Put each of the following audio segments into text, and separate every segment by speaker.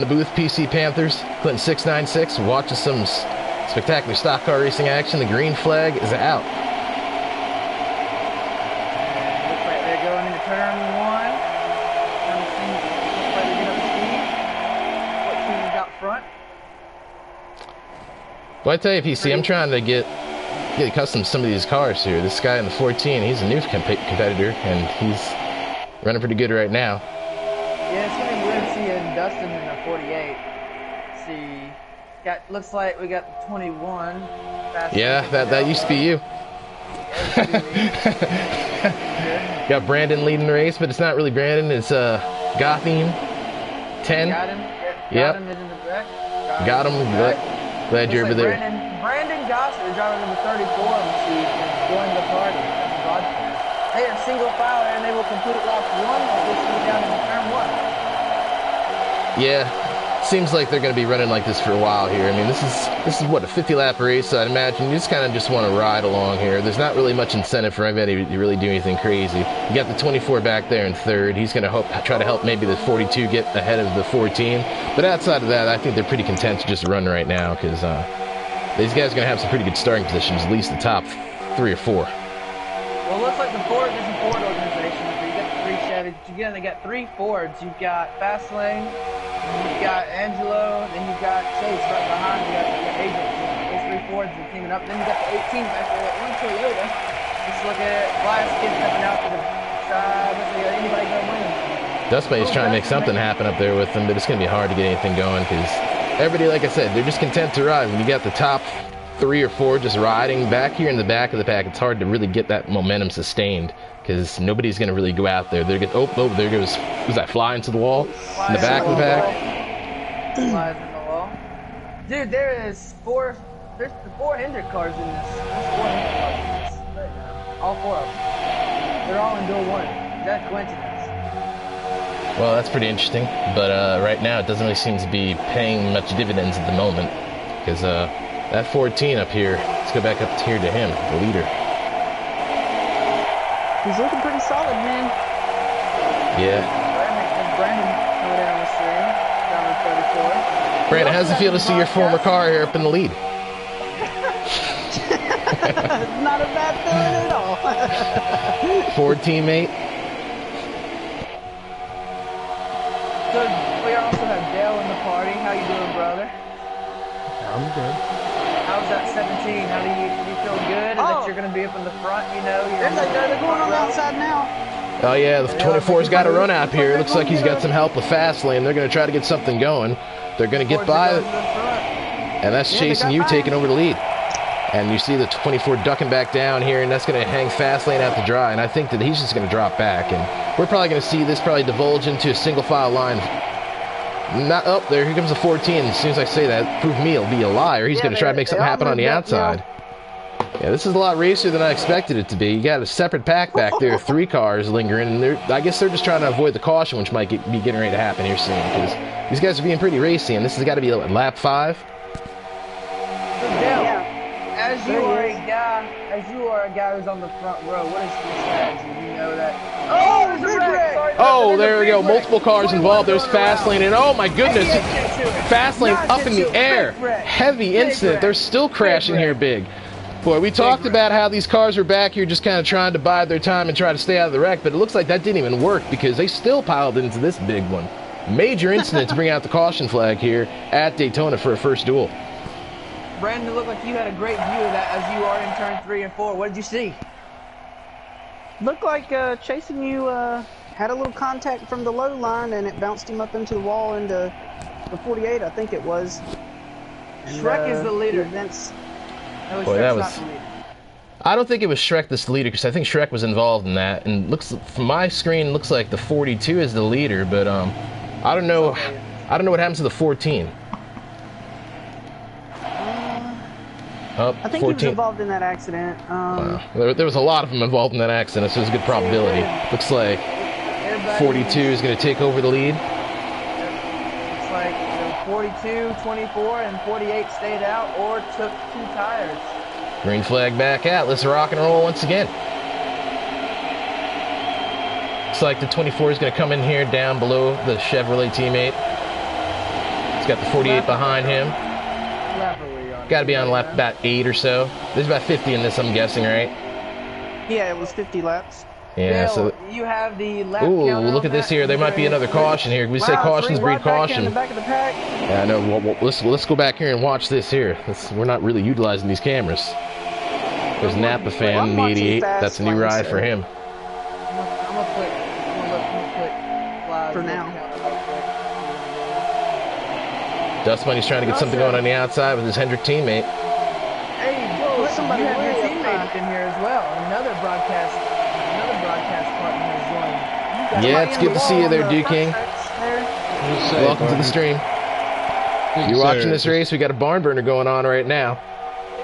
Speaker 1: The booth, PC Panthers, Clinton 696, watching some spectacular stock car racing action. The green flag is out.
Speaker 2: Looks like they're going into turn one. Looks like they're getting up to speed. What team is out front?
Speaker 1: Well, I tell you, PC, I'm trying to get accustomed to some of these cars here. This guy in the 14, he's a new competitor, and he's running pretty good right now.
Speaker 2: Yeah, it's gonna be weird seeing Dustin in the 48. Looks like we got the 21.
Speaker 1: Yeah, that used to be you. Got Brandon leading the race, but it's not really Brandon. It's Gotham 10.
Speaker 2: Got him. Got him is in the back.
Speaker 1: Got him. Glad you're over there.
Speaker 2: Brandon Gossett, driving number 34 on the seat, and joined the party. That's the broadcast. They are single file and they will complete lap 1 as they see down in turn 1.
Speaker 1: Yeah, seems like they're going to be running like this for a while here. I mean, this is what, a 50-lap race, so I'd imagine you just want to ride along here. There's not really much incentive for anybody to really do anything crazy. You got the 24 back there in third. He's going to try to help maybe the 42 get ahead of the 14. But outside of that, I think they're pretty content to just run right now because these guys are going to have some pretty good starting positions, at least the top 3 or 4.
Speaker 2: Well, it looks like the Ford is a Ford organization. So you got 3 Chevys. Again, they got 3 Fords. You've got Fastlane, you've got Angelo, then you've got Chase right behind. You got Agent. Those 3 Fords are teaming up. Then you got the 18 back there. One Toyota. Just look at last kid stepping out to the side. Let's see, anybody gonna win?
Speaker 1: Dustbay's trying to make something happen up there with them, but it's going to be hard to get anything going because everybody, like I said, they're just content to ride. When you got the top 3 or 4 just riding back here in the back of the pack, it's hard to really get that momentum sustained because nobody's going to really go out there. There goes, was that fly into the wall in the back of the pack?
Speaker 2: Flies in the wall. Dude, there's the 4 Hendrick cars in this. There's 4 Hendrick cars in this. All 4 of them. They're all in dual 1. Is that coincidence?
Speaker 1: Well, that's pretty interesting, but right now it doesn't really seem to be paying much dividends at the moment because that 14 up here, let's go back up here to him, the leader.
Speaker 2: He's looking pretty solid, man.
Speaker 1: Yeah.
Speaker 2: Brandon coming down the stream, down to 34.
Speaker 1: Brandon, how's it feel to see your former car here up in the lead?
Speaker 2: Not a bad feeling at all.
Speaker 1: Ford teammate.
Speaker 2: So we also have Dale in the party. How you doing, brother?
Speaker 3: I'm good.
Speaker 2: How's that 17? How do you feel good? That you're going to be up in the front, you know?
Speaker 4: They're going on the outside now.
Speaker 1: Oh yeah, the 24's got to run out here. Looks like he's got some help with Fastlane. They're going to try to get something going. They're going to get by, and that's chasing you, taking over the lead. And you see the 24 ducking back down here, and that's going to hang Fastlane out to dry. And I think that he's just going to drop back, and we're probably going to see this divulge into a single file line. Not up there. Here comes the 14. As soon as I say that, prove me he'll be a liar. He's going to try to make something happen on the outside. Yeah, this is a lot racier than I expected it to be. You got a separate pack back there, 3 cars lingering, and I guess they're just trying to avoid the caution, which might be getting ready to happen here soon, because these guys are being pretty racy, and this has got to be lap 5.
Speaker 2: As you are a guy who's on the front row, what is your strategy? You know that. Oh, there's a wreck!
Speaker 1: Oh, there we go. Multiple cars involved. There's Fastlane, and oh my goodness, Fastlane up in the air. Heavy incident. They're still crashing here big. Boy, we talked about how these cars were back here just kind of trying to bide their time and try to stay out of the wreck, but it looks like that didn't even work because they still piled into this big one. Major incident to bring out the caution flag here at Daytona for a first duel.
Speaker 2: Brandon, looked like you had a great view of that as you are in turn 3 and 4. What did you see?
Speaker 4: Looked like chasing you had a little contact from the low line and it bounced him up into the wall into the 48, I think it was. And,
Speaker 2: Shrek is the leader.
Speaker 1: Boy, that was. I don't think it was Shrek that's the leader because I think Shrek was involved in that. And looks from my screen, looks like the 42 is the leader, but I don't know. I don't know what happens to the 14.
Speaker 4: I think 14. He was involved in that accident.
Speaker 1: There was a lot of them involved in that accident, so there's a good probability. Looks like 42 is going to take over the lead.
Speaker 2: Looks like 42, 24, and 48 stayed out or took 2 tires.
Speaker 1: Green flag back out. Let's rock and roll once again. Looks like the 24 is going to come in here down below the Chevrolet teammate. got the 48 behind him.
Speaker 2: Lap are we on?
Speaker 1: Got to be on lap about 8 or so. There's about 50 in this, I'm guessing, right?
Speaker 4: Yeah, it was 50 laps.
Speaker 1: Yeah,
Speaker 2: Bill,
Speaker 1: so...
Speaker 2: you have the lap
Speaker 1: Ooh,
Speaker 2: counter
Speaker 1: look
Speaker 2: on
Speaker 1: at this
Speaker 2: that?
Speaker 1: here. There might be another caution here. We say cautions breed
Speaker 4: right back in the
Speaker 1: caution.
Speaker 4: back of the pack.
Speaker 1: Yeah, I know. Well, let's go back here and watch this here. We're not really utilizing these cameras. There's Napa fan in the 88. That's a new ride for him.
Speaker 2: I'm gonna put flies
Speaker 4: For
Speaker 2: on
Speaker 4: now.
Speaker 2: the counter real quick.
Speaker 1: Dust Bunny's trying to get something going on the outside with his Hendrick teammate.
Speaker 2: Hey, Joe,
Speaker 4: Let somebody
Speaker 2: you have your
Speaker 4: way up
Speaker 2: teammate
Speaker 4: high.
Speaker 2: in here as well. Another broadcast partner has joined. You got
Speaker 1: Yeah,
Speaker 2: somebody
Speaker 1: it's
Speaker 2: in
Speaker 1: good
Speaker 2: the
Speaker 1: to see
Speaker 2: wall
Speaker 1: you
Speaker 2: on
Speaker 1: there,
Speaker 2: the
Speaker 1: Duke
Speaker 2: front
Speaker 1: King.
Speaker 2: stretch there.
Speaker 1: Welcome to the stream. You're watching this race. We got a barn burner going on right now.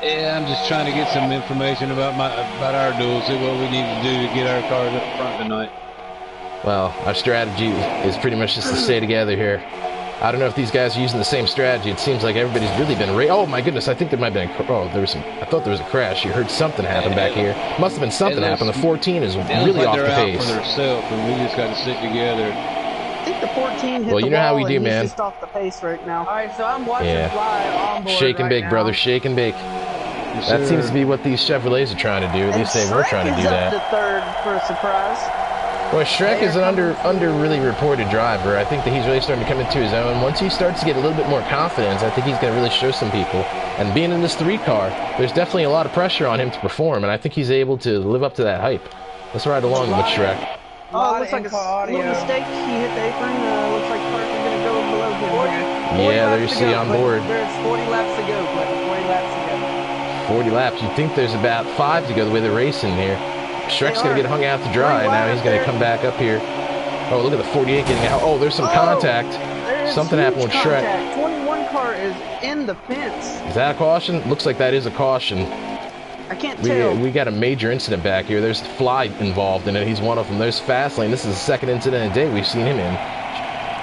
Speaker 3: Yeah, I'm just trying to get some information about our duels, see what we need to do to get our cars up front tonight.
Speaker 1: Well, our strategy is pretty much just to stay together here. I don't know if these guys are using the same strategy. It seems like everybody's really been oh my goodness, I think there might have been I thought there was a crash. You heard something happen back here. Must have been something happen. The 14 is really off the pace.
Speaker 3: They're out for themselves, and we just got to stick together.
Speaker 4: I think the 14 hit
Speaker 1: Well,
Speaker 4: the
Speaker 1: you know how
Speaker 4: wall
Speaker 1: we do,
Speaker 4: and
Speaker 1: man.
Speaker 4: He's just off the pace right now.
Speaker 2: All right, so I'm watching
Speaker 1: Yeah.
Speaker 2: Fly on board
Speaker 1: Shake and
Speaker 2: right
Speaker 1: bake,
Speaker 2: now.
Speaker 1: brother. Shake and bake.
Speaker 3: Yes,
Speaker 1: That
Speaker 3: sir.
Speaker 1: seems to be what these Chevrolets are trying to do. At least they were trying to do that.
Speaker 4: Up to third for a surprise.
Speaker 1: Well, Shrek is an under really reported driver. I think that he's really starting to come into his own. Once he starts to get a little bit more confidence, I think he's going to really show some people. And being in this 3 car, there's definitely a lot of pressure on him to perform, and I think he's able to live up to that hype. Let's ride along with Shrek.
Speaker 4: Oh, it looks like a little mistake. He hit the apron. Looks like cars are going to go below him.
Speaker 2: 40
Speaker 1: Yeah, there you
Speaker 2: laps to
Speaker 1: see
Speaker 2: go,
Speaker 1: on
Speaker 2: but
Speaker 1: board.
Speaker 2: There's 40 laps to go, but 40 laps to go.
Speaker 1: 40 laps. You'd think there's about 5 to go the way they're racing here. Shrek's going to get hung out to dry. Now he's going to come back up here. Oh, look at the 48 getting out. Oh, there's some contact. Something happened with Shrek.
Speaker 4: 21 car is in the fence.
Speaker 1: Is that a caution? Looks like that is a caution.
Speaker 4: I can't tell.
Speaker 1: We got a major incident back here. There's Fly involved in it. He's one of them. There's Fastlane. This is the second incident in a day we've seen him in.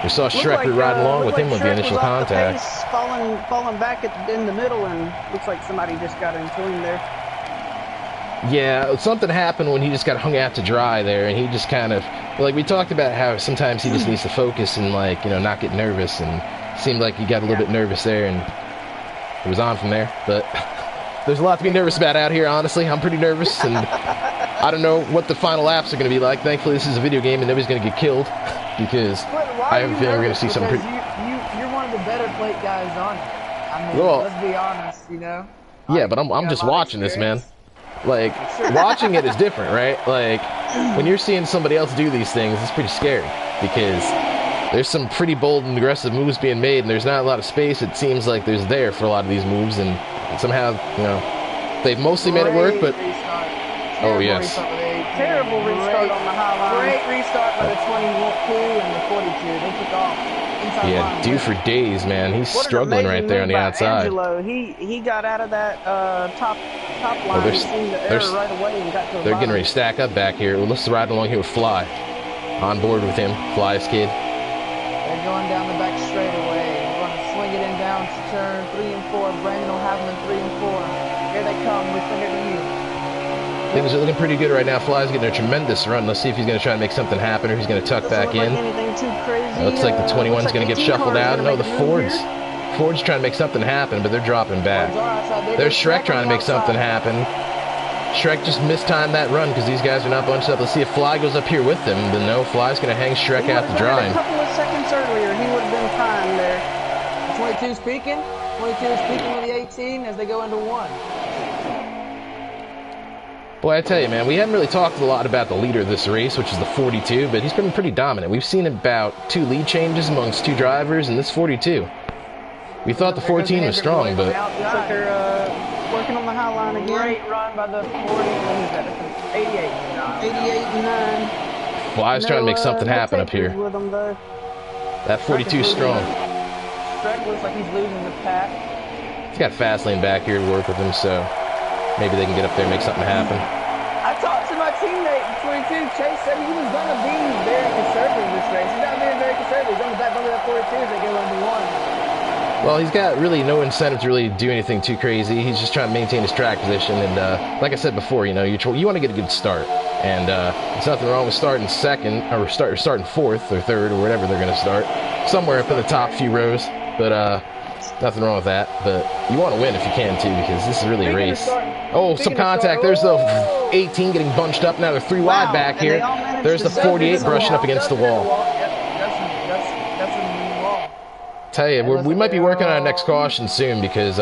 Speaker 1: We saw Shrek riding along with him with the initial contact.
Speaker 4: Falling back in the middle, and looks like somebody just got into him there.
Speaker 1: Yeah, something happened when he just got hung out to dry there, and he just kind of, like we talked about how sometimes he just needs to focus and, like, you know, not get nervous, and it seemed like he got a little bit nervous there, and it was on from there. But there's a lot to be nervous about out here, honestly. I'm pretty nervous, and I don't know what the final laps are going to be like. Thankfully, this is a video game, and nobody's going to get killed, because I have a feeling we're going to see some pretty...
Speaker 2: You're one of the better plate guys on it. I mean,
Speaker 1: Well,
Speaker 2: let's be honest, you know?
Speaker 1: Yeah, but I'm just watching this, man. Like, watching it is different, right? Like, when you're seeing somebody else do these things, it's pretty scary, because there's some pretty bold and aggressive moves being made, and there's not a lot of space, it seems like there's there for a lot of these moves, and somehow, you know, they've mostly made it work, but... Oh, yes.
Speaker 4: Terrible restart on the high line.
Speaker 2: Great restart by the 22 and the 42. They took off.
Speaker 1: Yeah, due for days, man. He's struggling right there on the outside.
Speaker 4: Angelo. He got out of that top line and seen the error right away and got to the
Speaker 1: They're getting
Speaker 4: bottom.
Speaker 1: ready to stack up back here. Well, let's ride along here with Fly. On board with him, Fly's kid.
Speaker 2: They're going down the back straightaway. They're going to swing it in down to turn 3 and 4. Brandon will have them in 3 and 4. Here they come. We send it to you.
Speaker 1: Things are looking pretty good right now. Fly's getting a tremendous run. Let's see if he's going to try and make something happen, or he's going to tuck back in.
Speaker 4: Anything too crazy.
Speaker 1: Looks like the 21's going to get shuffled out. No, the Ford's trying to make something happen, but they're dropping back. There's Shrek trying to make something happen. Shrek just mistimed that run because these guys are not bunched up. Let's see if Fly goes up here with them. But no, Fly's going to hang Shrek out to dry.
Speaker 4: A couple of seconds earlier, he would have been fine there.
Speaker 2: 22 speaking. 22 speaking with the 18 as they go into 1.
Speaker 1: Boy, I tell you, man, we haven't really talked a lot about the leader of this race, which is the 42, but he's been pretty dominant. We've seen about 2 lead changes amongst 2 drivers, and this 42. We thought the 14 was strong, but...
Speaker 4: Looks like they're working on the high line again.
Speaker 2: Great run by the 40. What is that? 88.
Speaker 4: 88 and 9.
Speaker 1: Fly's trying to make something happen up here.
Speaker 4: With them, though.
Speaker 1: That 42 is strong.
Speaker 2: Shrek looks like he's losing the pack.
Speaker 1: He's got Fastlane back here to work with him, so maybe they can get up there and make something happen.
Speaker 2: I talked to my teammate in 22. Chase said he was going to be very conservative this race. He's not being very conservative. He's on the back of that 42 as they go into 1.
Speaker 1: Well, he's got really no incentive to really do anything too crazy. He's just trying to maintain his track position, and like I said before, you know, you want to get a good start, and there's nothing wrong with starting second, or starting 4th or 3rd or whatever they're going to start, somewhere up in the top few rows. But nothing wrong with that. But you want to win if you can too, because this is really a race. Oh, some contact. There's the 18 getting bunched up. Now they're 3 wide back here. There's the 48 brushing up against the wall.
Speaker 2: That's a mean wall.
Speaker 1: Tell you, we might be working on our next caution soon, because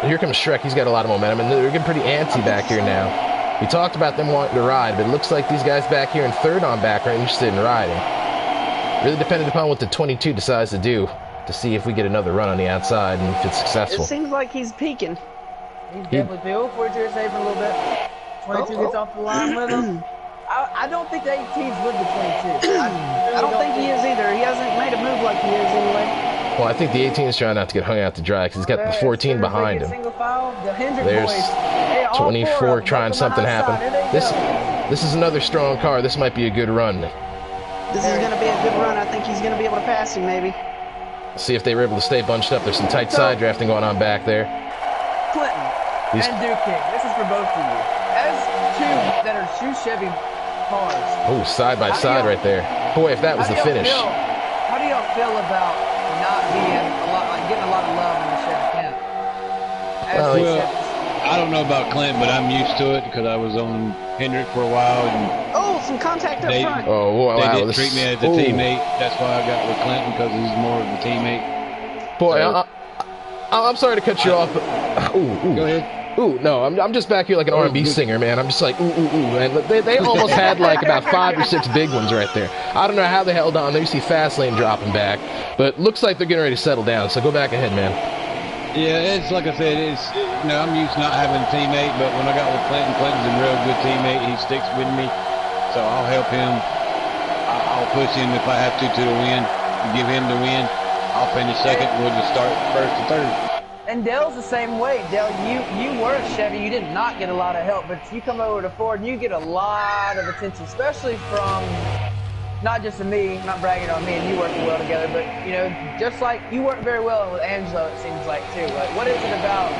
Speaker 1: here comes Shrek. He's got a lot of momentum, and they're getting pretty antsy back here now. We talked about them wanting to ride, but it looks like these guys back here in third on back are interested in riding. Really dependent upon what the 22 decides to do, to see if we get another run on the outside and if it's successful.
Speaker 4: It seems like he's peaking.
Speaker 2: He's definitely peeking. 42 is saving a little bit. 22 gets off the line with him. I don't think the 18's with the 22.
Speaker 4: I don't think he is either. He hasn't made a move like he is anyway.
Speaker 1: Well, I think the 18 is trying not to get hung out to dry, because he's got the 14 behind him. There's 24 trying something happen. This is another strong car. This might be a good run.
Speaker 4: This is going to be a good run. I think he's going to be able to pass him, maybe.
Speaker 1: See if they were able to stay bunched up. There's some tight side drafting going on back there.
Speaker 2: Clinton and Duke King, this is for both of you. As two that are two Chevy cars.
Speaker 1: Oh, side by side right there. Boy, if that was the finish.
Speaker 2: How do y'all feel about not being getting a lot of love in the Chevy camp?
Speaker 3: Well, I don't know about Clint, but I'm used to it because I was on Hendrick for a while. And
Speaker 4: some contact up front.
Speaker 1: Oh, wow.
Speaker 3: They didn't treat me as a teammate. That's why I got with Clinton, because he's more of a teammate.
Speaker 1: Boy, so, I'm sorry to cut you off, but
Speaker 3: go ahead.
Speaker 1: Ooh, no, I'm just back here like an R&B singer, man. I'm just like, ooh. And they almost had like about 5 or 6 big ones right there. I don't know how they held on. There you see Fastlane dropping back, but looks like they're getting ready to settle down. So go back ahead, man.
Speaker 3: Yeah, it's like I said, I'm used to not having a teammate, but when I got with Clinton, Clinton's a real good teammate. He sticks with me, so I'll help him. I'll push him if I have to the win, give him the win. I'll finish second. We'll just start first and third.
Speaker 2: And Dale's the same way. Dale, you were a Chevy. You did not get a lot of help, but you come over to Ford and you get a lot of attention, especially from not just me, not bragging on me and you working well together, but, you know, just like you work very well with Angelo, it seems like, too. Like, what is it about,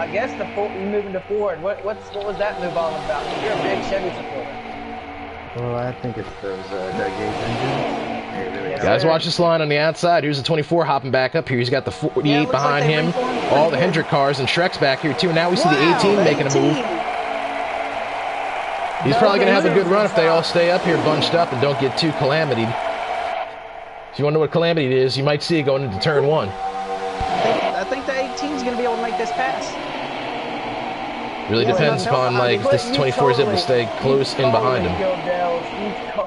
Speaker 2: I guess, you moving to Ford? What was that move all about? You're a big Chevy supporter.
Speaker 5: Well, I think it's those Doug Yates engines.
Speaker 1: Guys, watch this line on the outside. Here's the 24 hopping back up here. He's got the 48 behind him. All the Hendrick cars, and Shrek's back here, too. And now we see the 18 making a move. He's probably going to have a good run if they all stay up here bunched up and don't get too calamitied. If you want to know what calamity is, you might see it going into turn 1.
Speaker 4: I think the 18 is going to be able to make this pass.
Speaker 1: Really depends upon, like, if this 24 is able to stay close in behind him.
Speaker 2: You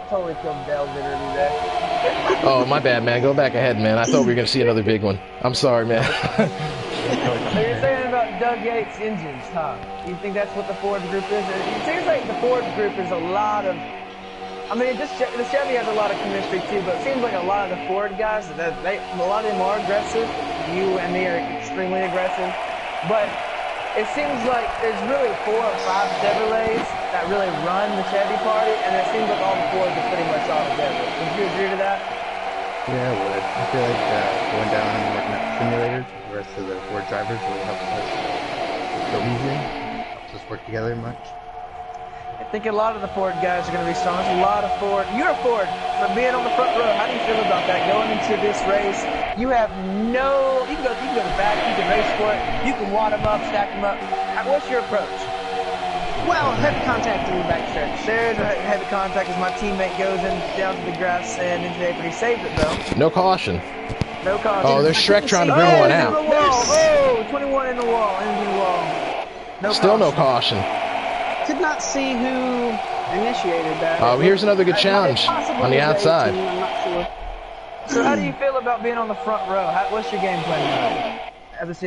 Speaker 2: totally killed Dale literally there.
Speaker 1: Oh, my bad, man. Go back ahead, man. I thought we were going to see another big one. I'm sorry, man.
Speaker 2: So you're saying about Doug Yates engines, huh? You think that's what the Ford group is? It seems like the Ford group is a lot of... I mean, the Chevy has a lot of chemistry, too, but it seems like a lot of the Ford guys, a lot of them are aggressive. You and me are extremely aggressive. But it seems like there's really 4 or 5 Chevrolets that really run the Chevy party, and it seems like all the Fords are pretty much all together. Would you agree to that?
Speaker 5: Yeah, I would. I feel like going down and working at the simulators with the rest of the Ford drivers really helps us go easier. Helps us work together much.
Speaker 2: I think a lot of the Ford guys are going to be strong. There's a lot of Ford. You're a Ford, but being on the front row, how do you feel about that? Going into this race, you have you can go to the back, you can race for it, you can wad them up, stack them up. What's your approach?
Speaker 4: Well, heavy contact in the back stretch.
Speaker 2: There's a heavy contact as my teammate goes down to the grass and into there, but he saved it though.
Speaker 1: No caution.
Speaker 2: No caution.
Speaker 1: Oh, there's Shrek trying to bring one out.
Speaker 2: Oh, 21 in the wall, into the wall.
Speaker 1: Still no caution.
Speaker 4: Could not see who initiated that.
Speaker 1: Oh, here's another good challenge on the outside.
Speaker 4: I'm not sure.
Speaker 2: So how do you feel about being on the front row? What's your game plan?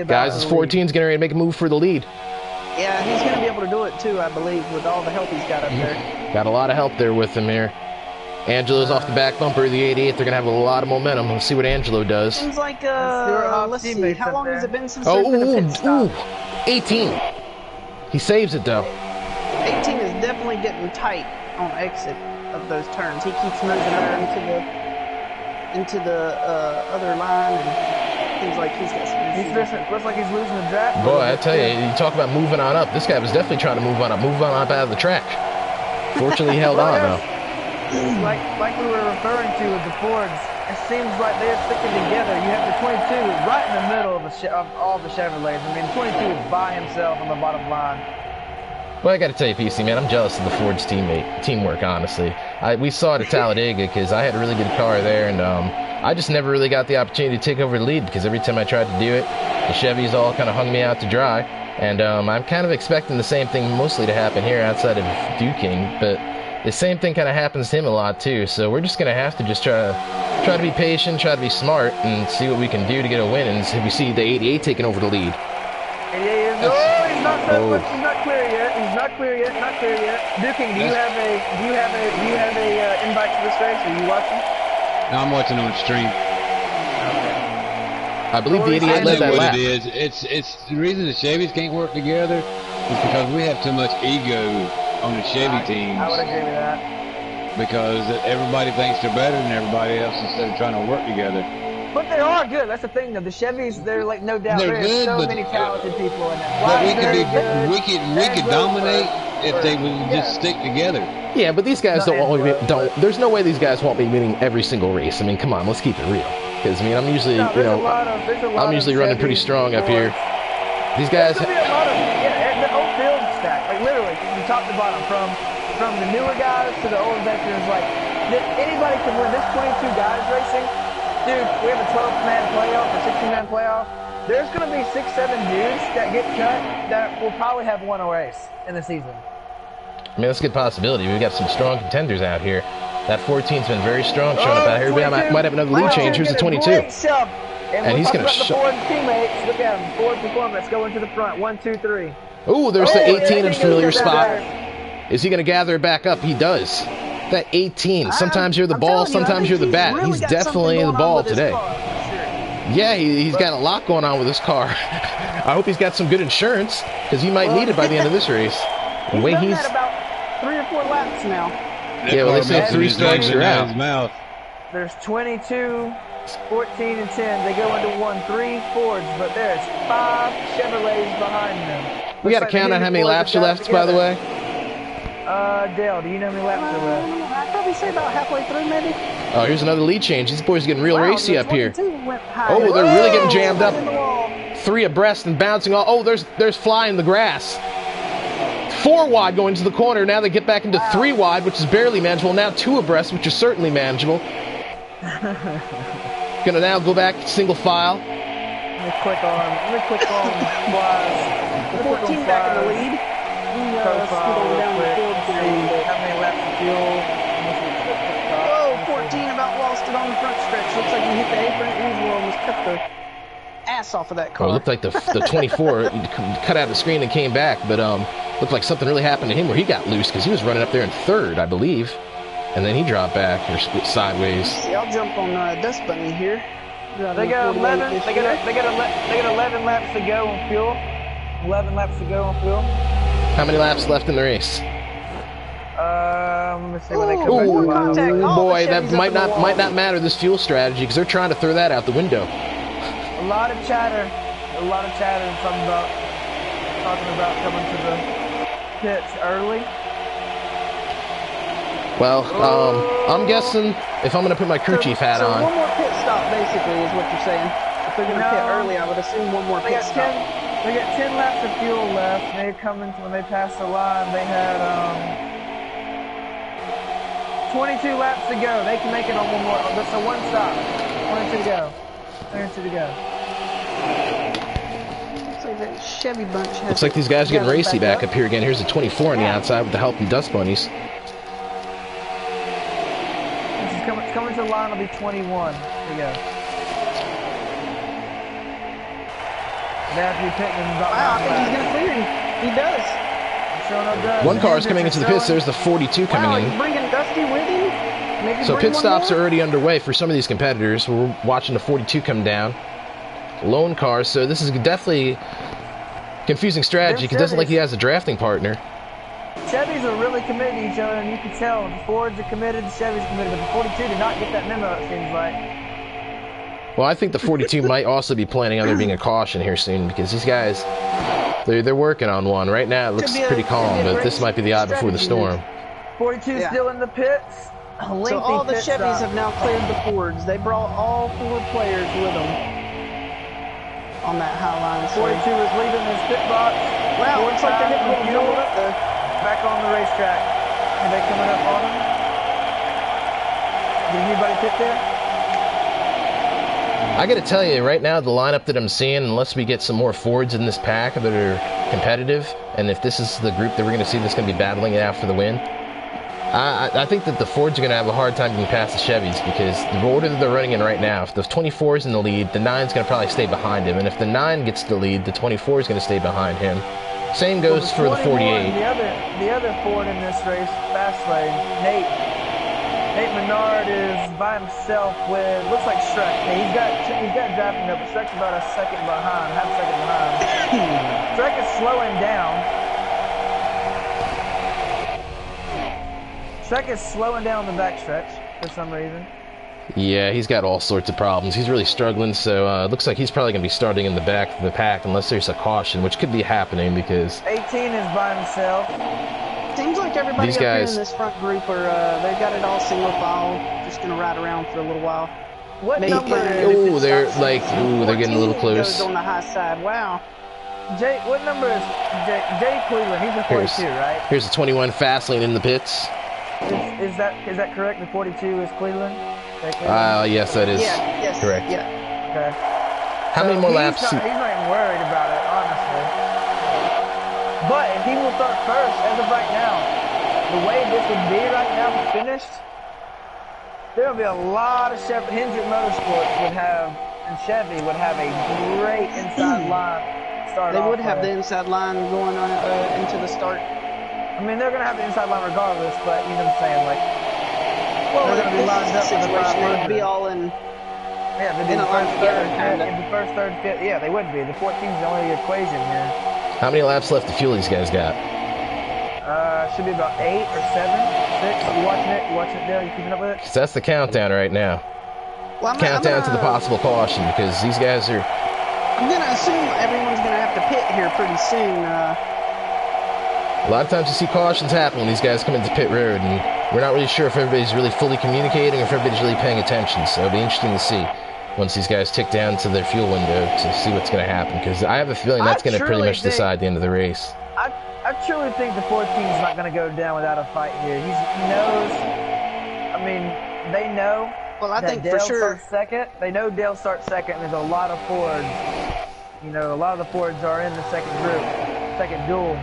Speaker 1: Guys, this 14's getting ready to make a move for the lead.
Speaker 4: Yeah, he's going to be able to do it too, I believe, with all the help he's got up there.
Speaker 1: Got a lot of help there with him here. Angelo's off the back bumper of the 88. They're going to have a lot of momentum. Let's see what Angelo does.
Speaker 4: Seems like, let's see, how long has it been since there's been a pit stop?
Speaker 1: 18. He saves it, though.
Speaker 4: 18 is definitely getting tight on exit of those turns. He keeps moving over into the other line, and seems like he's got some...
Speaker 2: Looks like he's losing the draft.
Speaker 1: Boy, I tell you, you talk about moving on up. This guy was definitely trying to move on up out of the track. Fortunately, he held on, though.
Speaker 2: Like we were referring to with the Fords, it seems like they're sticking together. You have the 22 right in the middle of all the Chevrolets. I mean, 22 is by himself on the bottom line.
Speaker 1: Well, I got to tell you, PC, man, I'm jealous of the Ford's teamwork, honestly. We saw it at Talladega because I had a really good car there, and I just never really got the opportunity to take over the lead because every time I tried to do it, the Chevys all kind of hung me out to dry. And I'm kind of expecting the same thing mostly to happen here outside of Duking, but the same thing kind of happens to him a lot too. So we're just going to have to just try to be patient, try to be smart, and see what we can do to get a win. And so we see the 88 taking over the lead.
Speaker 2: 88 is, he's not clear yet. He's not clear yet. Not clear yet. Duking, do you have a invite to this race? Are you watching?
Speaker 3: No, I'm watching on stream.
Speaker 1: I believe the 88 led that lap.
Speaker 3: It is. It's the reason the Chevys can't work together is because we have too much ego on the Chevy teams.
Speaker 2: I would agree with that.
Speaker 3: Because everybody thinks they're better than everybody else instead of trying to work together.
Speaker 2: But they are good. That's the thing, though. The Chevys, they're like no doubt.
Speaker 3: They're
Speaker 2: There's
Speaker 3: good,
Speaker 2: so
Speaker 3: but
Speaker 2: many talented people in it.
Speaker 3: But we could dominate if they would just stick together.
Speaker 1: Yeah, but these guys don't. There's no way these guys won't be winning every single race. I mean, come on, let's keep it real. Because I mean, I'm usually, I'm usually running pretty strong up here. These guys.
Speaker 2: There's gonna be a lot of the whole field stack, like literally from top to bottom, from the newer guys to the old veterans. Like anybody can win. There's 22 guys racing. Dude, we have a 12-man playoff, a 16-man playoff. There's going to be 6-7 dudes that get cut that will probably have won a race in the season.
Speaker 1: I mean, that's a good possibility. We've got some strong contenders out here. That 14's been very strong showing up out here. We might have another lead change. Here's the 22.
Speaker 2: And he's going to show. Ford teammates. Look at him. Ford Performance going to the front. 1, 2, 3.
Speaker 1: Ooh, there's the 18 in a familiar spot. Is he going to gather it back up? He does. That 18. Sometimes you're the ball, sometimes you're the bat. He's definitely the ball today. Yeah, he's got a lot going on with this car. I hope he's got some good insurance because he might need it by the end of this race. The way he's
Speaker 4: about 3 or 4 laps now.
Speaker 1: Yeah, well, they say 3 strikes you're out.
Speaker 2: There's 22, 14, and 10. They go into 1, 3 Fords, but there's 5 Chevrolets behind them.
Speaker 1: We got to count on how many laps you left, by the way.
Speaker 2: Dale, do you know how many laps are left?
Speaker 4: I'd probably say about halfway through, maybe.
Speaker 1: Oh, here's another lead change. These boys are getting real racy up here.
Speaker 4: Oh,
Speaker 1: they're really getting jammed up. 3 abreast and bouncing all. Oh, there's fly in the grass. 4 wide going to the corner. Now they get back into 3 wide, which is barely manageable. Now 2 abreast, which is certainly manageable. Gonna now go back single file.
Speaker 2: Let me click on Flies.
Speaker 4: 14 back in the lead.
Speaker 2: Profile real quick. How many laps of fuel?
Speaker 4: Oh, 14 about lost it on the front stretch. Looks like he hit the apron and he almost cut the ass off of that car.
Speaker 1: Oh, it looked like the 24 cut out the screen and came back, but looked like something really happened to him where he got loose because he was running up there in 3rd, I believe, and then he dropped back or split sideways.
Speaker 4: See, I'll jump on Dust Bunny here.
Speaker 2: They got 11. They got 11 laps to go on fuel. 11 laps to go on fuel.
Speaker 1: How many laps left in the race?
Speaker 2: Let me see when they come back to the line.
Speaker 1: Oh boy, that might not matter, this fuel strategy, because they're trying to throw that out the window.
Speaker 2: A lot of chatter. Talking about coming to the pits early.
Speaker 1: Well, I'm guessing if I'm going to put my crew chief hat on.
Speaker 4: One more pit stop, basically, is what you're saying. If they're going to pit early, I would assume one more pit stop.
Speaker 2: They got 10 laps of fuel left. They coming when they passed the line. They had 22 laps to go. They can make it on one more. That's a 1 stop. 22 to go. 22 to go.
Speaker 4: Looks like that Chevy bunch has.
Speaker 1: Looks like these guys are getting racy back up here again. Here's the 24 on the outside with the help of Dust Bunnies.
Speaker 2: It's coming to the line. It'll be 21. Here we go.
Speaker 4: Wow, I think he's going to clear him. He does.
Speaker 1: One car is coming into the pits. There's the 42 coming in.
Speaker 4: He's bringing Dusty with him. Maybe
Speaker 1: so pit stops are already underway for some of these competitors. We're watching the 42 come down. Lone car, so this is definitely confusing strategy because it doesn't look like he has a drafting partner.
Speaker 2: Chevys are really committed to each other, and you can tell the Fords are committed, the Chevys are committed, but the 42 did not get that memo, it seems like.
Speaker 1: Well, I think the 42 might also be planning on there being a caution here soon because these guys, they're working on one. Right now it looks pretty calm, but this might be the eye before the storm.
Speaker 2: 42 still in the pits. a lengthy
Speaker 4: So all the
Speaker 2: pit
Speaker 4: Chevys
Speaker 2: stop.
Speaker 4: have now cleared the Fords. They brought all 4 players with them on that high line.
Speaker 2: 42 is leaving his pit box.
Speaker 4: Wow,
Speaker 2: Ford
Speaker 4: looks like they're
Speaker 2: time
Speaker 4: getting a little
Speaker 2: fuel.
Speaker 4: jumbled up though.
Speaker 2: Back on the racetrack. Are they coming up on him? Did anybody pit there?
Speaker 1: I got to tell you, right now, the lineup that I'm seeing, unless we get some more Fords in this pack that are competitive, and if this is the group that we're going to see that's going to be battling it out for the win, I think that the Fords are going to have a hard time getting past the Chevys, because the order that they're running in right now, if the 24 is in the lead, the 9 is going to probably stay behind him, and if the 9 gets the lead, the 24 is going to stay behind him. Same goes for the 48.
Speaker 2: The other Ford in this race, fast lane, Nate Menard is by himself with, looks like Shrek. Hey, he's got drafting up, but Shrek's about a second behind, half a second behind. Shrek is slowing down. Shrek is slowing down the backstretch for some reason.
Speaker 1: Yeah, he's got all sorts of problems. He's really struggling, so it looks like he's probably going to be starting in the back of the pack unless there's a caution, which could be happening because...
Speaker 2: 18 is by himself.
Speaker 4: Seems like everybody
Speaker 1: These
Speaker 4: up here
Speaker 1: guys-
Speaker 4: in this front group are, they've got it all single file, just gonna ride around for a little while.
Speaker 2: What
Speaker 4: Maybe
Speaker 2: number
Speaker 4: if
Speaker 2: is...
Speaker 1: Ooh, they're like, they're getting a little
Speaker 4: 14
Speaker 1: close.
Speaker 4: goes on the high side, wow.
Speaker 2: Jay, what number is Jay Cleveland? He's a 42, right?
Speaker 1: Here's the 21 fast lane in the pits.
Speaker 2: Is that correct? The 42 is Cleveland? Jay Cleveland?
Speaker 1: Yes, that is
Speaker 4: Yeah, yes,
Speaker 1: correct.
Speaker 4: yeah.
Speaker 2: Okay.
Speaker 1: How many more laps?
Speaker 2: He's not even worried about it, honestly. But if he will start first, as of right now, the way this would be right now for finished, there will be a lot of Hendrick Motorsports would have, and Chevy would have a great inside line start
Speaker 4: They
Speaker 2: off
Speaker 4: would have
Speaker 2: with.
Speaker 4: the inside line going on into the start.
Speaker 2: I mean, they're going to have the inside line regardless, but you know what I'm saying, like,
Speaker 4: Well,
Speaker 2: they're
Speaker 4: if
Speaker 2: going to be
Speaker 4: this
Speaker 2: lined
Speaker 4: is
Speaker 2: up
Speaker 4: the
Speaker 2: for the
Speaker 4: situation, they would
Speaker 2: 500.
Speaker 4: be all in.
Speaker 2: Yeah, they'd be
Speaker 4: in
Speaker 2: the
Speaker 4: a line
Speaker 2: first,
Speaker 4: together,
Speaker 2: third,
Speaker 4: kinda.
Speaker 2: fifth, the first, third, fifth. Yeah, they would be. The 14 is the only equation here.
Speaker 1: How many laps left to fuel these guys got?
Speaker 2: Should be about 8 or 7, 6. You watching it? You watching it, Dale? You keeping up with it?
Speaker 1: 'Cause that's the countdown right now.
Speaker 4: Well,
Speaker 1: Countdown to the possible caution because these guys are...
Speaker 4: I'm gonna assume everyone's gonna have to pit here pretty soon.
Speaker 1: A lot of times you see cautions happen when these guys come into pit road, and we're not really sure if everybody's really fully communicating or if everybody's really paying attention, so it'll be interesting to see once these guys tick down to their fuel window to see what's going to happen, because I have a feeling that's going to pretty much decide the end of the race.
Speaker 2: I truly think the 14 is not going to go down without a fight here. He knows. I mean, they know.
Speaker 4: Well, I
Speaker 2: that
Speaker 4: think
Speaker 2: Dale
Speaker 4: for sure.
Speaker 2: starts second. They know Dale starts second, and there's a lot of Fords. You know, a lot of the Fords are in the second group, second duel.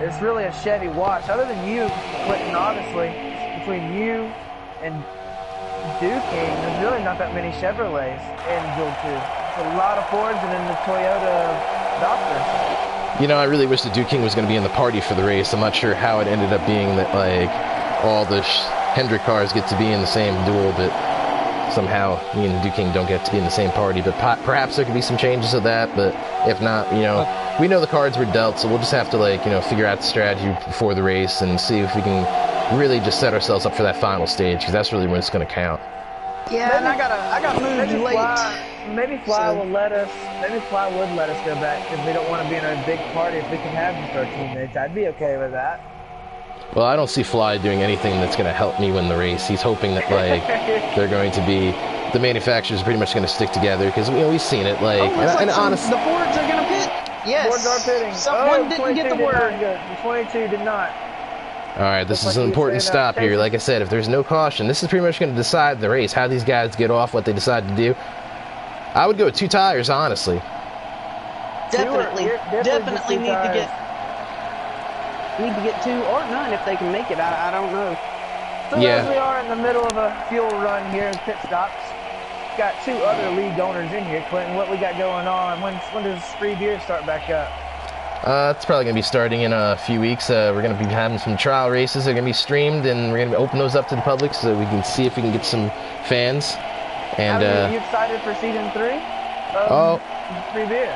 Speaker 2: It's really a Chevy watch. Other than you, Clinton, honestly, between you and Duking, there's really not that many Chevrolets in Duel 2. It's a lot of Fords and then the Toyota Doctor.
Speaker 1: You know, I really wish the Duke King was going to be in the party for the race. I'm not sure how it ended up being that, like, all the Hendrick cars get to be in the same duel, but somehow me and the Duke King don't get to be in the same party. But perhaps there could be some changes of that, but if not, you know, we know the cards were dealt, so we'll just have to, like, you know, figure out the strategy before the race and see if we can really just set ourselves up for that final stage, because that's really when it's going to count.
Speaker 4: Yeah, and I got moved late.
Speaker 2: Maybe Fly will let us. Maybe Fly would let us go back because we don't want to be in a big party. If we can have just our teammates, I'd be okay with that.
Speaker 1: Well, I don't see Fly doing anything that's going to help me win the race. He's hoping that, like, they're going to be, the manufacturers are pretty much going to stick together, because, you know, we've seen it, like, and honestly,
Speaker 4: the Fords are gonna pit. Yes.
Speaker 2: Fords are pitting.
Speaker 4: Someone didn't get the word.
Speaker 2: The 22 did not.
Speaker 1: all right, this
Speaker 2: Looks
Speaker 1: is
Speaker 2: like
Speaker 1: an
Speaker 2: you
Speaker 1: important
Speaker 2: said,
Speaker 1: stop here.
Speaker 2: Texas.
Speaker 1: Like I said, if there's no caution, this is pretty much going to decide the race, how these guys get off, what they decide to do. I would go with 2 tires, honestly.
Speaker 4: Definitely
Speaker 2: definitely
Speaker 4: need to get 2 or none if they can make it. I don't know.
Speaker 2: So as we are in the middle of a fuel run here in pit stops, got 2 other league owners in here. Clinton, what we got going on? When does free beer start back up?
Speaker 1: It's probably going to be starting in a few weeks. We're going to be having some trial races. They're going to be streamed, and we're going to open those up to the public so we can see if we can get some fans. And
Speaker 2: are you excited for season 3? Free beer.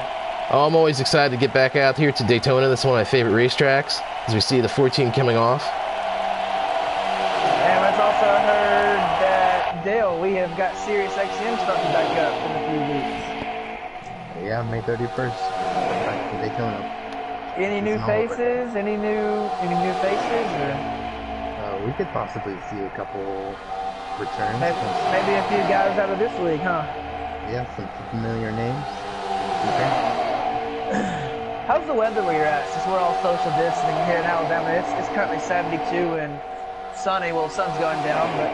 Speaker 1: I'm always excited to get back out here to Daytona. That's one of my favorite racetracks, as we see the 14 coming off.
Speaker 2: And I've also heard that, Dale, we have got Sirius XM starting back up in a few weeks.
Speaker 5: Yeah, May 31st. Back to Daytona.
Speaker 2: Any new faces? Any new faces? Or?
Speaker 5: We we could possibly see a couple returns.
Speaker 2: Maybe a few guys out of this league, huh?
Speaker 5: Yeah, some familiar names.
Speaker 2: How's the weather where you're at? Since we're all social distancing here in Alabama, it's currently 72 and sunny. Well, the sun's going down, but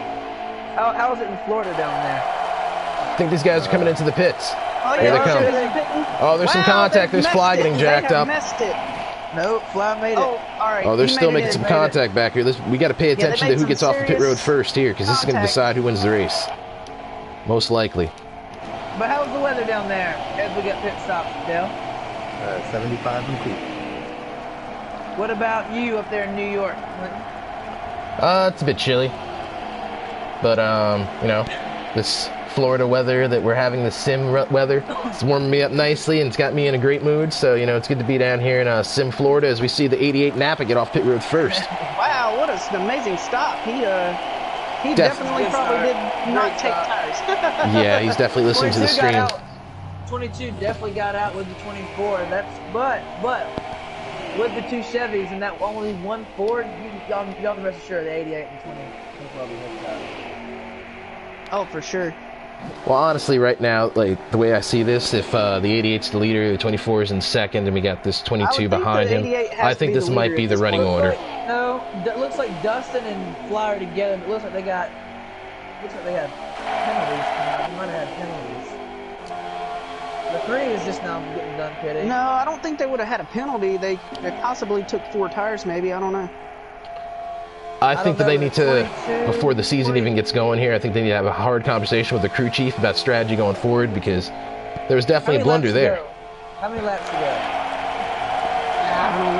Speaker 2: how's it in Florida down there?
Speaker 1: I think these guys are coming into the pits.
Speaker 4: Oh,
Speaker 1: Here they
Speaker 4: yeah,
Speaker 1: come. Oh, there's some contact. There's Fly getting jacked up.
Speaker 4: Messed it.
Speaker 2: Nope, Fly made it.
Speaker 4: Oh, all right.
Speaker 1: Oh, they're
Speaker 4: he
Speaker 1: still
Speaker 4: made it
Speaker 1: making
Speaker 4: in.
Speaker 1: some contact back here. We got to pay attention to
Speaker 4: made
Speaker 1: who gets
Speaker 4: some
Speaker 1: off the pit road
Speaker 4: serious
Speaker 1: first here, because this is going to
Speaker 4: contact.
Speaker 1: decide who wins the race. Most likely.
Speaker 2: But how's the weather down there as we get pit stops, Dale?
Speaker 5: 75 and peak.
Speaker 2: What about you up there in New York, Clinton?
Speaker 1: It's a bit chilly. But, you know, this Florida weather that we're having, the sim weather, it's warming me up nicely and it's got me in a great mood. So, you know, it's good to be down here in sim Florida as we see the 88 Napa get off pit road first.
Speaker 4: Wow, what an amazing stop. He definitely probably did not take tires.
Speaker 1: Yeah, he's definitely listening to the
Speaker 2: 22 got
Speaker 1: stream.
Speaker 2: out. 22 definitely got out with the 24. But with the two Chevys and that only one Ford, y'all can rest assured the 88 and 20 probably hooked up.
Speaker 4: Oh, for sure.
Speaker 1: Well, honestly, right now, like the way I see this, if the 88's the leader, the 24 is in second, and we got this 22 behind him, I think this might be the running order.
Speaker 2: No, it looks like Dustin and Fly are together. But it looks like they had penalties. They might have had penalties. The 3 is just now getting done pitting.
Speaker 4: No, I don't think they would have had a penalty. They possibly took 4 tires, maybe. I don't know.
Speaker 1: I think that they need to,
Speaker 2: 22,
Speaker 1: before the season even gets going here, I think they need to have a hard conversation with the crew chief about strategy going forward, because there was definitely a blunder there.
Speaker 2: How many laps to go?
Speaker 4: I don't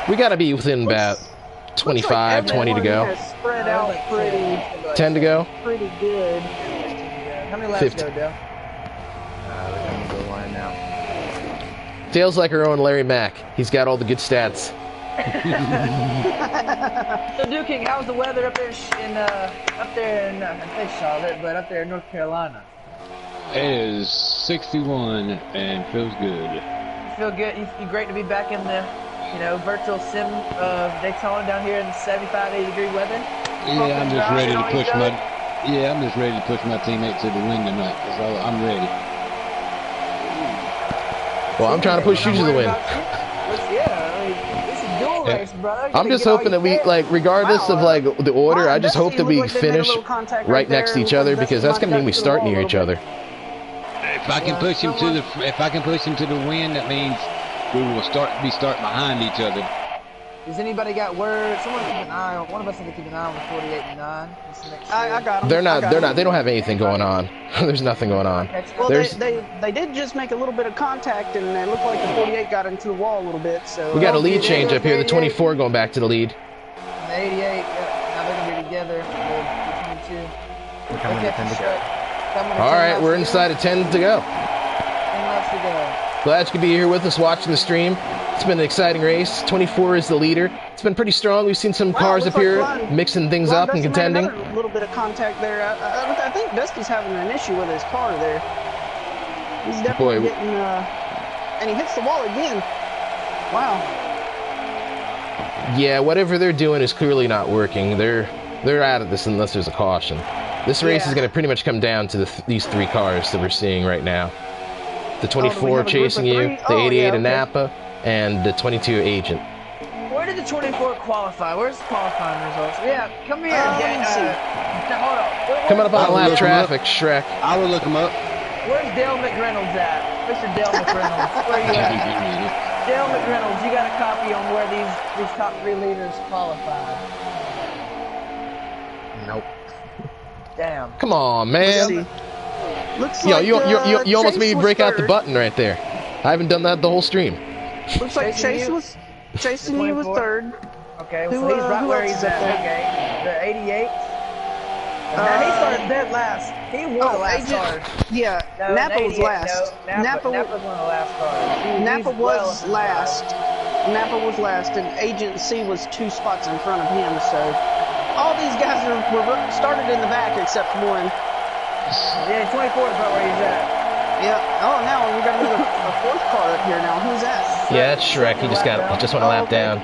Speaker 4: know.
Speaker 1: We got to be within about 25, 20 to go.
Speaker 4: Has spread out pretty
Speaker 1: 10 to go.
Speaker 4: pretty good.
Speaker 2: How many laps
Speaker 1: 50.
Speaker 2: to go, Dale?
Speaker 5: We're going to go line now.
Speaker 1: Dale's like our own Larry Mack. He's got all the good stats.
Speaker 2: So, Duke King, how's the weather up there in I say Charlotte, but up there in North Carolina?
Speaker 3: It is 61 and feels good.
Speaker 2: You feel good? You great to be back in the, virtual sim of Daytona down here in the 75, 80-degree weather?
Speaker 3: Yeah, I'm just ready to push my. Yeah, I'm just ready to push my teammate to the win tonight, because I'm ready.
Speaker 1: Well, I'm trying to push you to the win.
Speaker 2: Race, brother.
Speaker 1: I'm just hoping that we, regardless of the order, I just hope that we finish right next to each other, because that's gonna mean we start near each other.
Speaker 3: If I can push him to the win, that means we will be starting behind each other.
Speaker 2: Does anybody got word? Someone keep an eye on. One of us need to keep an eye on the 48 and 9.
Speaker 4: I got them.
Speaker 1: They're not. They don't have anything going on. There's nothing going on.
Speaker 4: Well, they did just make a little bit of contact, and it looked like the 48 got into the wall a little bit. So
Speaker 1: we got a lead change up here. The 24 going back to the lead.
Speaker 2: The 88. Now they're gonna be together. The 22.
Speaker 5: We're coming to 10 to go.
Speaker 1: All right, we're inside of 10 to go.
Speaker 2: 10 laps to go.
Speaker 1: Glad you could be here with us watching the stream. It's been an exciting race. 24 is the leader. It's been pretty strong. We've seen some cars up here mixing things up and contending.
Speaker 4: A little bit of contact there. I think Dusty's having an issue with his car there. He's definitely getting, and he hits the wall again. Wow.
Speaker 1: Yeah, whatever they're doing is clearly not working. They're out of this unless there's a caution. This race is going to pretty much come down to these 3 cars that we're seeing right now. The 24 chasing you, the 88 in Napa, and the 22 Agent.
Speaker 2: Where did the 24 qualify? Where's the qualifying results? Yeah, come here, Dan. Hold on.
Speaker 1: Coming up on lap traffic, Shrek.
Speaker 3: I will look him up.
Speaker 2: Where's Dale McReynolds at? Mr. Dale McReynolds, where you at? Dale McReynolds, you got a copy on where these top 3 leaders qualified?
Speaker 5: Nope.
Speaker 2: Damn.
Speaker 1: Come on, man.
Speaker 4: Looks
Speaker 1: Yo,
Speaker 4: like,
Speaker 1: you almost made me break out the
Speaker 4: third.
Speaker 1: button right there. I haven't done that the whole stream.
Speaker 4: Looks like Chase was third.
Speaker 2: Okay,
Speaker 4: Who,
Speaker 2: so he's right
Speaker 4: who
Speaker 2: where
Speaker 4: else
Speaker 2: he's
Speaker 4: is up
Speaker 2: at.
Speaker 4: there?
Speaker 2: Okay, the 88. Now he started dead last. He won the last card.
Speaker 4: Yeah,
Speaker 2: No,
Speaker 4: Napa was
Speaker 2: 88,
Speaker 4: last.
Speaker 2: No, Napa was one of the last cards.
Speaker 4: Napa was last. Napa was last, and Agent C was 2 spots in front of him. So all these guys were started in the back except one.
Speaker 2: Yeah, 24 is right where he's at.
Speaker 4: Yeah. Oh, now we got a 4th car up here now. Who's that?
Speaker 1: Yeah, that's Shrek. He just went a lap down.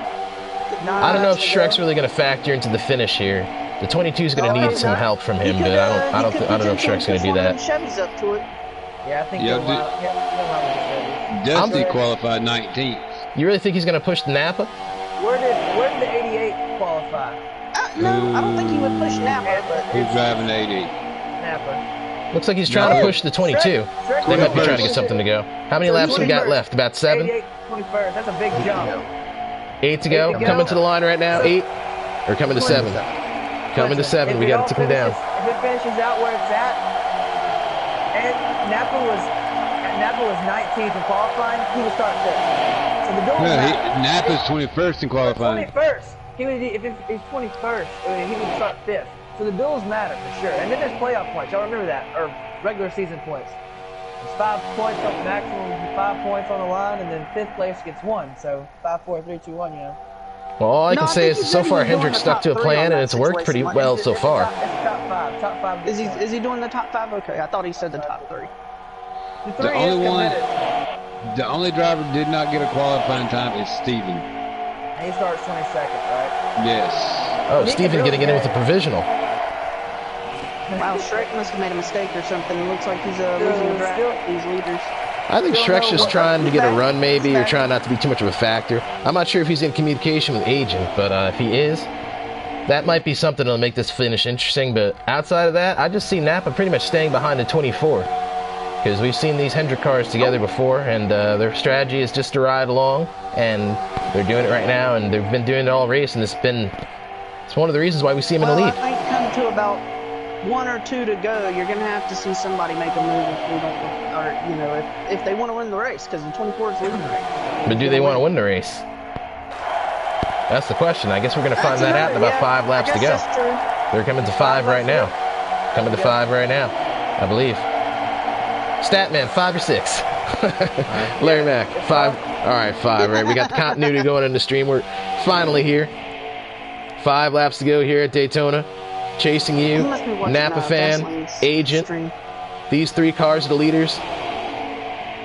Speaker 1: I don't know if Shrek's really going to factor into the finish here. The 22 is going to need some help from him, but I don't know if Shrek's going to do that.
Speaker 4: Chevys up to it.
Speaker 2: Yeah, I think
Speaker 3: Yeah,
Speaker 2: he'll allow
Speaker 3: Dusty qualified 19th.
Speaker 1: You really think he's going to push Napa?
Speaker 2: Where did the 88 qualify?
Speaker 4: No, I don't think he would push Napa, but
Speaker 3: Who's driving the 88?
Speaker 2: Napa.
Speaker 1: Looks like he's trying to push the 22. They might be trying to get something to go. How many laps we got left? About 7?
Speaker 2: 88, 21st. That's a big jump.
Speaker 1: 8 to go. Coming to the line right now. 8. Or coming to 7. Coming to 7. We got to tick him down.
Speaker 2: If it finishes out where it's at, and Napa was 19th in qualifying, he would start 5th. So the goal
Speaker 3: Napa's 21st in qualifying.
Speaker 2: 21st. If he's 21st, he would start 5th. So the bills matter for sure. And then there's playoff points. Y'all remember that? Or regular season points. There's 5 points up maximum, 5 points on the line, and then 5th place gets 1. So 5, 4, 3, 2, 1, you know.
Speaker 1: Well, all I can say is so far Hendrick stuck to a plan, and it's worked pretty well so far.
Speaker 2: It's top 5.
Speaker 4: Is he doing the top 5? Okay, I thought he said the top 3.
Speaker 3: The only driver did not get a qualifying time is Steven.
Speaker 2: And he starts 22nd, right?
Speaker 3: Yes.
Speaker 1: Oh, Steven getting in with a provisional.
Speaker 4: Wow, Shrek must have made a mistake or something. It looks like he's losing the draft with these leaders.
Speaker 1: I think Shrek's just trying to get a run maybe, or trying not to be too much of a factor. I'm not sure if he's in communication with Agent, but if he is, that might be something that'll make this finish interesting. But outside of that, I just see Napa pretty much staying behind the 24. Because we've seen these Hendrick cars together before, and their strategy is just to ride along, and they're doing it right now, and they've been doing it all race, and it's one of the reasons why we see them in the lead.
Speaker 4: I think come to about 1 or 2 to go, you're going to have to see somebody make a move if we don't, or, you know, if they want to win the race, because the 24 is leading the race.
Speaker 1: But do they want to win the race? That's the question. I guess we're going to find that out in about 5 laps to go. They're coming to 5 right now. Coming to 5 right now, I believe. Statman, 5 or 6? Larry Mack, 5. All right, 5. Right, we got the continuity going in the stream. We're finally here. 5 laps to go here at Daytona. Chasing you, Napa fan, Agent.
Speaker 4: Stream.
Speaker 1: These 3 cars are the leaders.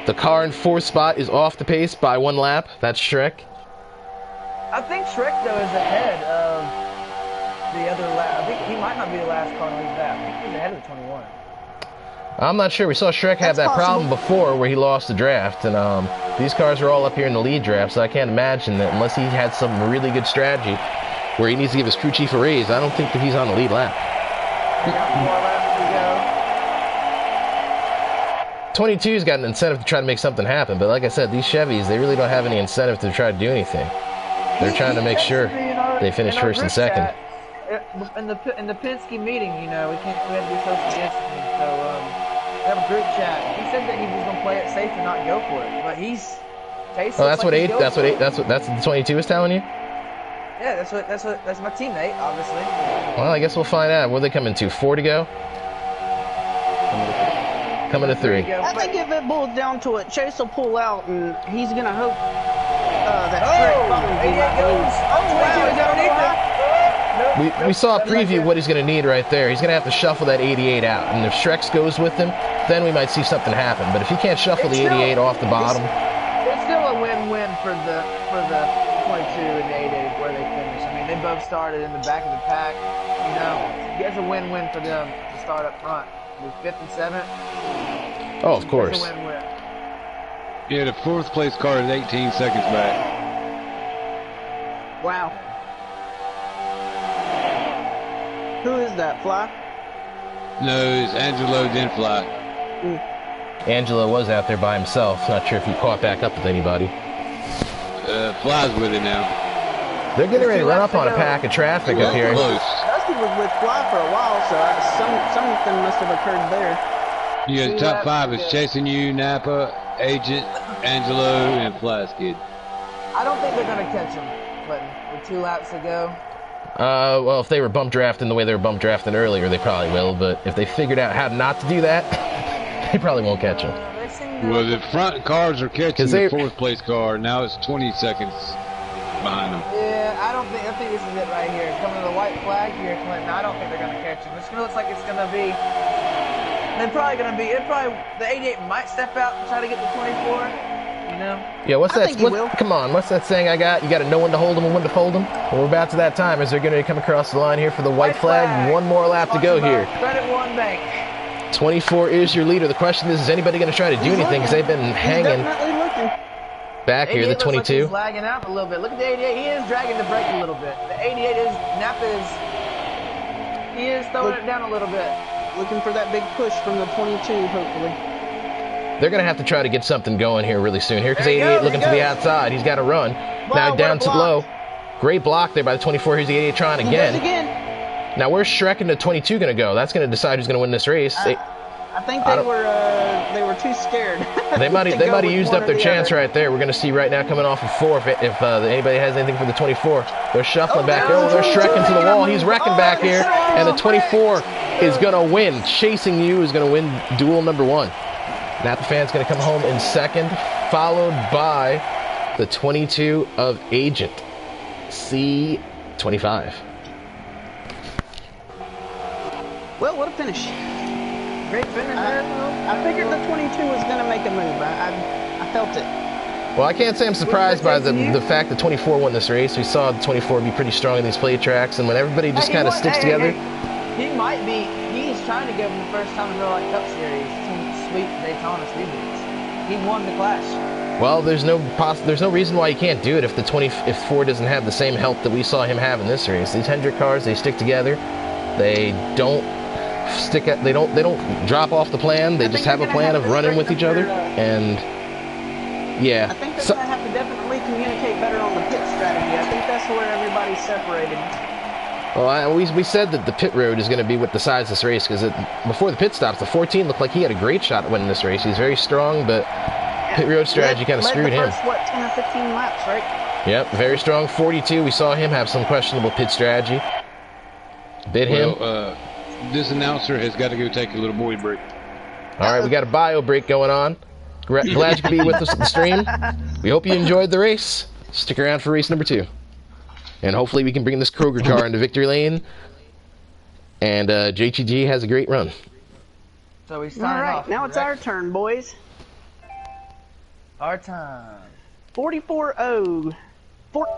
Speaker 1: The car in 4th spot is off the pace by 1 lap. That's Shrek.
Speaker 2: I think Shrek, though, is ahead of the other lap. I think he might not be the last car to leave that. I think he's ahead of the 21.
Speaker 1: I'm not sure. We saw Shrek have that problem before where he lost the draft, and these cars are all up here in the lead draft, so I can't imagine that unless he had some really good strategy where he needs to give his crew chief a raise, I don't think that he's on the lead lap. 22's got an incentive to try to make something happen, but like I said, these Chevys, they really don't have any incentive to try to do anything. They're trying to make sure they finish 1st and 2nd.
Speaker 2: In the Penske meeting, you know, we had to be social distancing, so we have a group chat. He said that he was going to play it safe and not go for it, but he's tasted.
Speaker 1: Oh, that's what the 22 is telling you.
Speaker 2: Yeah, that's my teammate, obviously.
Speaker 1: Well, I guess we'll find out. What are they coming to? 4 to go. Coming to 3.
Speaker 4: I think if it boils down to it, Chase will pull out, and he's gonna hope that Shrek follows him.
Speaker 2: Wow, is that underneath it?
Speaker 1: We saw a preview of what he's going to need right there. He's going to have to shuffle that 88 out. And if Shrek's goes with him, then we might see something happen. But if he can't shuffle the 88 off the bottom...
Speaker 2: It's still a win-win for the 22 and the 88 where they finish. I mean, they both started in the back of the pack. You know, it's a win-win for them to start up front. With 5th and 7th.
Speaker 1: Oh, of course.
Speaker 2: It's a win-win.
Speaker 3: Yeah, the 4th place car is 18 seconds back.
Speaker 4: Wow. Who is that, Fly?
Speaker 3: No, it's Angelo then Fly.
Speaker 1: Angelo was out there by himself. Not sure if he caught back up with anybody.
Speaker 3: Fly's with it now.
Speaker 1: They're getting ready to run up on a pack of traffic up here.
Speaker 3: Close.
Speaker 4: Dusty was with Fly for a while, so something must have occurred there.
Speaker 3: Yeah, the top 5 is Chasing You, Napa, Agent, Angelo, and Fly Skid.
Speaker 2: I don't think they're going to catch him, but with 2 laps to go.
Speaker 1: Well, if they were bump drafting the way they were bump drafting earlier, they probably will. But if they figured out how not to do that, they probably won't catch him.
Speaker 3: Well, the front cars are catching the 4th place car. Now it's 20 seconds behind them.
Speaker 2: Yeah, I think this is it right here. It's coming to the white flag here, Clinton. I don't think they're going to catch him. This looks like it's going to be... the 88 might step out and try to get the 24. You know?
Speaker 1: Yeah, what's
Speaker 4: I
Speaker 1: that?
Speaker 4: think he will.
Speaker 1: Come on, what's that saying I got? You got to know when to hold them and when to fold them. Well, we're about to that time as they're going to come across the line here for the white flag. One more lap to go here.
Speaker 2: Credit One Bank.
Speaker 1: 24 is your leader. The question is anybody going to try to do anything? Because they've been hanging
Speaker 4: Definitely looking.
Speaker 1: back here. The 22.
Speaker 2: Looks like he's lagging out a little bit. Look at the 88. He is dragging the brake a little bit. The 88 is he is throwing it down a little bit.
Speaker 4: Looking for that big push from the 22, hopefully.
Speaker 1: They're going to have to try to get something going here really soon here because 88 looking to the outside. He's got to run. Now down to low. Great block there by the 24. Here's the 88 trying again. Now where's Shrek and the 22 going to go? That's going to decide who's going to win this race.
Speaker 4: I think they were too scared.
Speaker 1: They might have used up their chance right there. We're going to see right now coming off of 4 if anybody has anything for the 24. They're shuffling back. Oh, they're Shrekking to the wall. He's wrecking back here. And the 24 is going to win. Chasing You is going to win duel number 1. Napa Fan's going to come home in second, followed by the 22 of Agent C25.
Speaker 4: Well, what a finish.
Speaker 2: Great finish there.
Speaker 4: I figured the 22 was going to make a move. I felt it.
Speaker 1: Well, I can't say I'm surprised by the fact that 24 won this race. We saw 24 be pretty strong in these play tracks, and when everybody just kind of sticks together.
Speaker 2: He might be. He's trying to give him the first time in the like Cup Series some sweet Daytona speed boots. He won the Clash.
Speaker 1: Well, there's no reason why he can't do it if if Ford doesn't have the same help that we saw him have in this race. These Hendrick cars, they stick together. They don't they don't drop off the plan. They just have a plan of running with each other, and yeah.
Speaker 4: I think they're going to have to definitely communicate better on the pit strategy. I think that's where everybody's separated.
Speaker 1: Well, we said that the pit road is going to be what decides this race because before the pit stops, the 14 looked like he had a great shot at winning this race. He's very strong, but pit road strategy kind of screwed him.
Speaker 4: First, 10 or 15 laps, right?
Speaker 1: Yep, very strong. 42, we saw him have some questionable pit strategy. Bit him.
Speaker 3: This announcer has got to go take a little boy break.
Speaker 1: All right, we got a bio break going on. Glad you could be with us at the stream. We hope you enjoyed the race. Stick around for race number 2. And hopefully we can bring this Kroger car into victory lane. And JTG has a great run.
Speaker 2: So we sign off.
Speaker 4: Now it's our turn, boys.
Speaker 2: Our time.
Speaker 4: 44-0. 14.